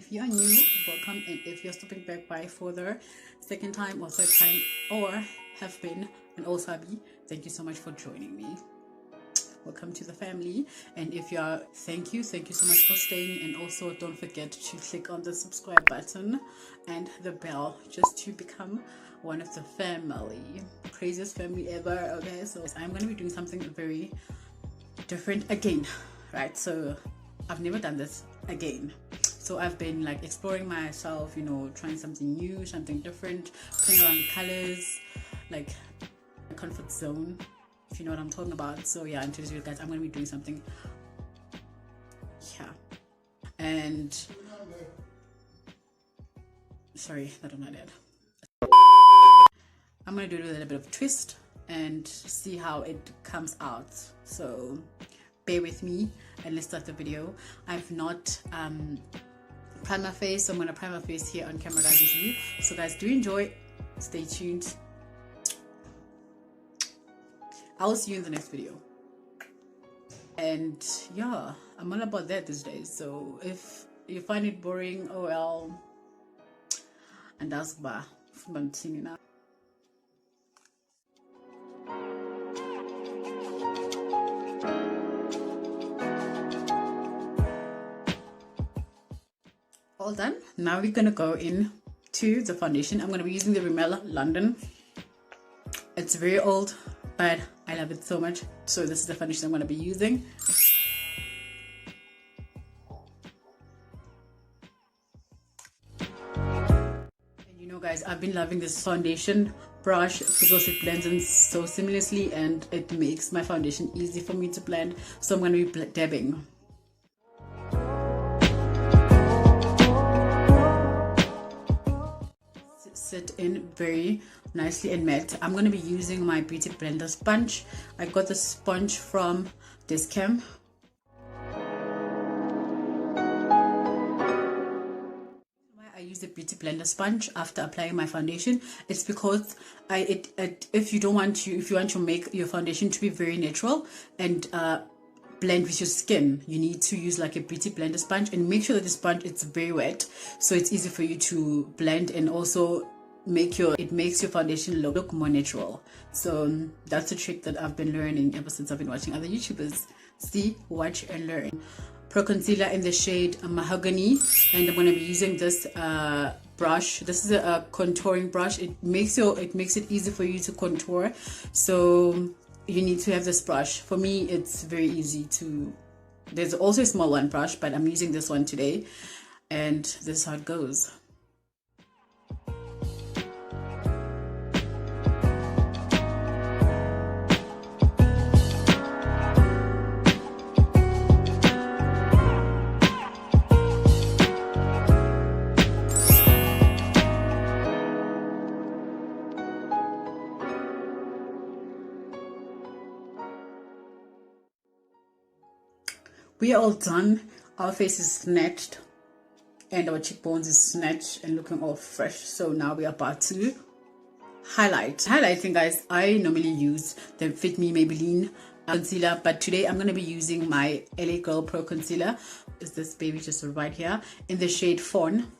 if you're new, welcome, and if you're stopping back by for the second time or third time, or have been and also be, thank you so much for joining me. Welcome to the family. And if you are, thank you so much for staying, and also don't forget to click on the subscribe button and the bell just to become one of the family. Craziest family ever. Okay, so I'm going to be doing something very different again, right? So I've never done this again, so I've been like exploring myself, you know, trying something new, something different, playing around with colors, like a comfort zone, if you know what I'm talking about. So yeah, in today's video, guys, I'm going to be doing something, yeah, and sorry that I'm not dead. I'm going to do it with a little bit of twist and see how it comes out. So bear with me and let's start the video. I've not primed my face, so I'm going to prime my face here on camera, guys, with you. So guys, do enjoy, stay tuned. I'll see you in the next video. And yeah, I'm all about that these days. So if you find it boring, oh well, and that's bad. Now. All done. Now we're gonna go in to the foundation. I'm gonna be using the Rimmel London. It's very old, but I love it so much. So this is the foundation I'm gonna be using. And you know, guys, I've been loving this foundation brush because it blends in so seamlessly and it makes my foundation easy for me to blend. So I'm gonna be dabbing. Sit in very nicely and matte. I'm going to be using my beauty blender sponge. I got the sponge from this cam. I use the beauty blender sponge after applying my foundation. It's because if you want to make your foundation to be very natural and blend with your skin, you need to use like a beauty blender sponge, and make sure that the sponge is very wet so it's easy for you to blend, and also it makes your foundation look more natural. So that's a trick that I've been learning ever since I've been watching other YouTubers. See, watch and learn. Pro concealer in the shade Mahogany, and I'm going to be using this brush. This is a contouring brush. It makes it easy for you to contour, so you need to have this brush. For me, it's very easy to. There's also a small one brush, but I'm using this one today, and this is how it goes. We are all done. Our face is snatched and our cheekbones is snatched and looking all fresh. So now we are about to highlight. Highlighting, guys, I normally use the Fit Me Maybelline concealer, but today I'm going to be using my LA Girl Pro Concealer. Is this baby just right here in the shade Fawn.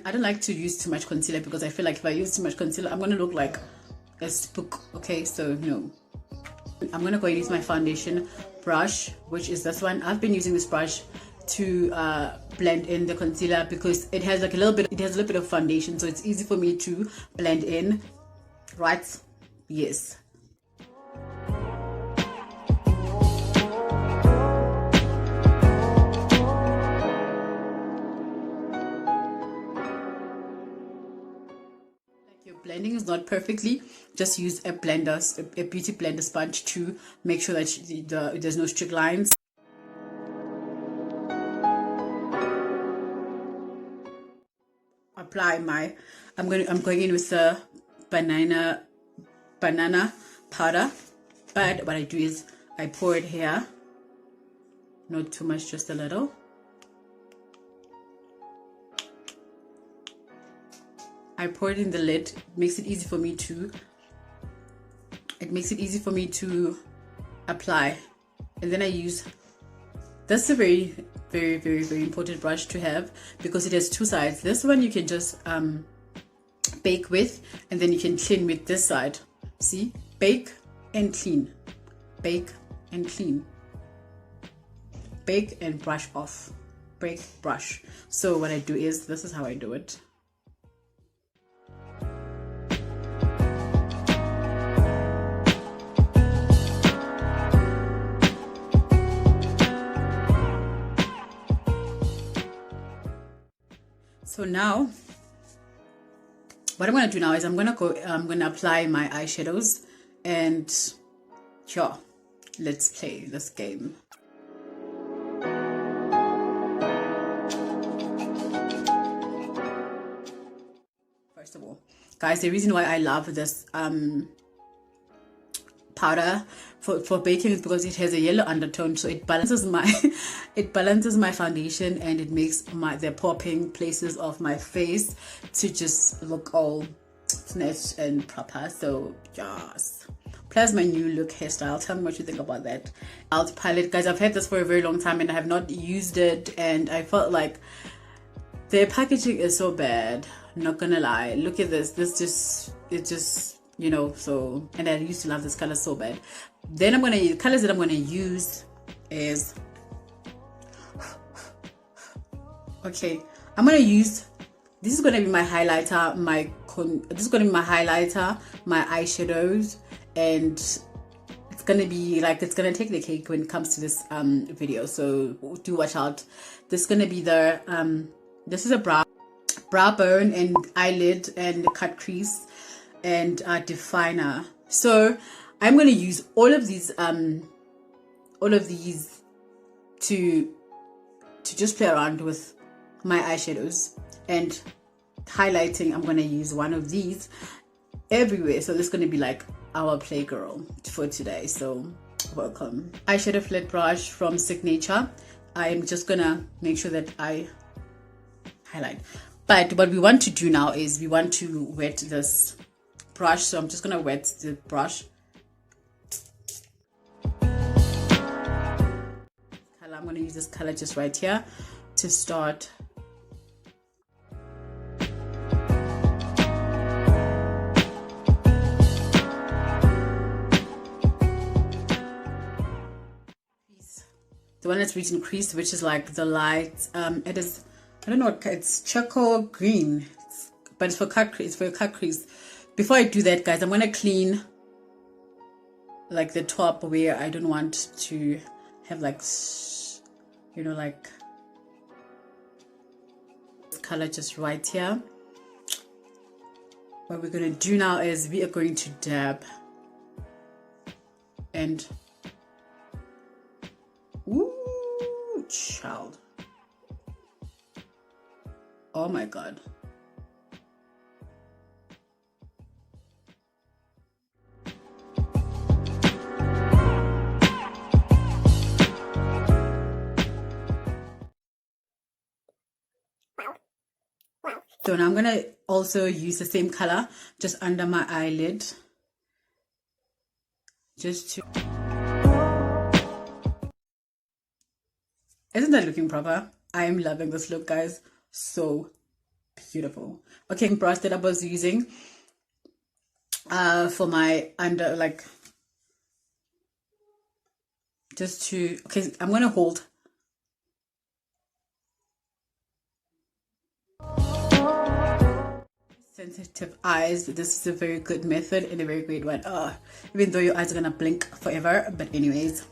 I don't like to use too much concealer because I feel like if I use too much concealer, I'm going to look like a spook. Okay, so no. I'm going to go and use my foundation brush, which is this one. I've been using this brush to blend in the concealer because it has like a little bit of foundation, so it's easy for me to blend in, right? Yes. Blending is not perfectly, just use a beauty blender sponge to make sure that there's no strict lines. Apply my, I'm going in with the banana powder, but what I do is I pour it here, not too much, just a little. I pour it in the lid. It makes it easy for me to apply. And then I use, that's a very, very, very, very important brush to have, because it has two sides. This one you can just bake with, and then you can clean with this side. See, bake and clean, bake and clean, bake and brush off, bake, brush. So what I do is, this is how I do it. So now, what I'm gonna do now is I'm gonna apply my eyeshadows, and yeah, let's play this game. First of all, guys, the reason why I love this powder for baking is because it has a yellow undertone, so it balances my my foundation, and it makes the popping places of my face to just look all snatched and proper. So yes, plus my new look hairstyle. Tell me what you think about that. Out palette, guys, I've had this for a very long time and I have not used it, and I felt like the packaging is so bad, not gonna lie. Look at this, it just, you know, so, and I used to love this color so bad. Then I'm gonna use colors that I'm gonna use is, okay, I'm gonna use, this is gonna be my highlighter, this is gonna be my highlighter, my eyeshadows, and it's gonna be like, it's gonna take the cake when it comes to this video, so do watch out. This is gonna be the this is a brow bone and eyelid and cut crease and definer. So I'm going to use all of these to just play around with my eyeshadows, and highlighting, I'm going to use one of these everywhere. So this is going to be like our playgirl for today. So welcome. Eyeshadow flat brush from Signature. I'm just going to make sure that I highlight. But what we want to do now is we want to wet this brush. So I'm just gonna wet the brush. I'm gonna use this color just right here to start. The one that's written crease, which is like the light. It is, I don't know what, it's charcoal green, but it's for cut crease. It's for a cut crease. Before I do that, guys, I'm gonna clean like the top where I don't want to have like, you know, like this color just right here. What we're gonna do now is we are going to dab and ooh, child. Oh my god. So now I'm gonna also use the same color just under my eyelid, just to, isn't that looking proper? I am loving this look, guys. So beautiful. Okay, brush that I was using for my under, like, just to, okay, I'm gonna hold. Sensitive eyes, this is a very good method and a very great one. Even though your eyes are gonna blink forever, but anyways,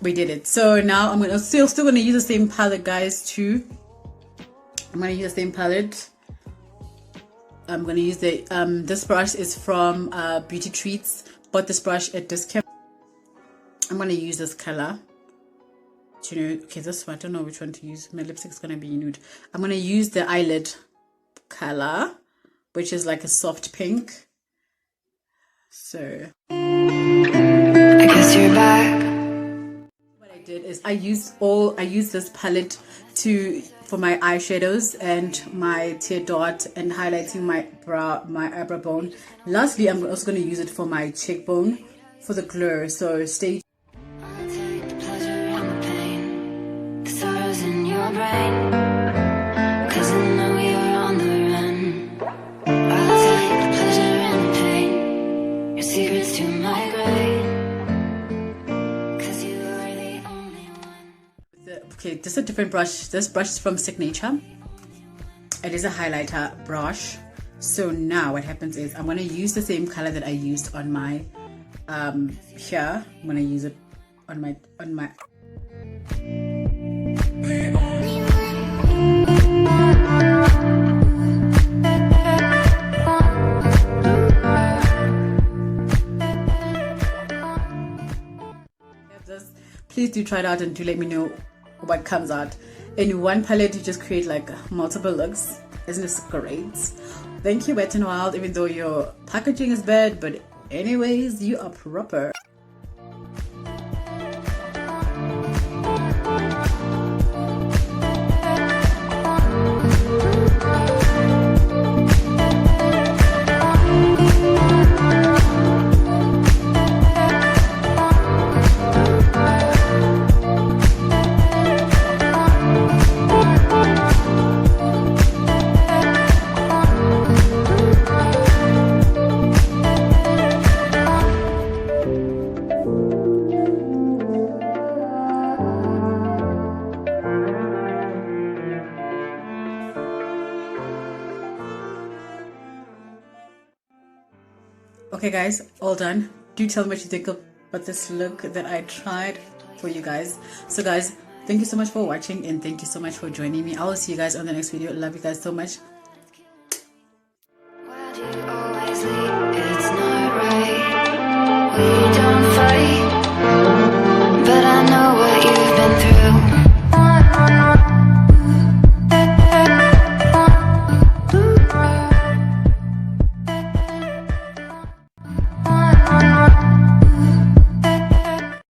we did it. So now I'm gonna still gonna use the same palette, guys, too. I'm gonna use the same palette. I'm gonna use the this brush is from Beauty Treats. Bought this brush at discount. I'm gonna use this color. You know, okay, this one, I don't know which one to use. My lipstick's gonna be nude. I'm gonna use the eyelid color, which is like a soft pink. So I guess you're back. What I did is I used this palette for my eyeshadows and my tear dot and highlighting my eyebrow bone. Lastly, I'm also going to use it for my cheekbone for the glare. So stay. I'll take the pleasure and the pain, the sorrows in your brain, 'cause I know you're on the run. I'll take the pleasure and the pain, your secrets to my grave, 'cause you are the only one. Okay, this is a different brush. This brush is from Signature. It is a highlighter brush. So now what happens is I'm going to use the same color that I used on my here. I'm going to use it on my Please do try it out and do let me know what comes out. In one palette you just create like multiple looks. Isn't this great? Thank you, WetNwild, even though your packaging is bad, but anyways, you are proper. Okay guys, all done. Do tell me what you think about this look that I tried for you guys. So guys, thank you so much for watching and thank you so much for joining me. I will see you guys on the next video. Love you guys so much.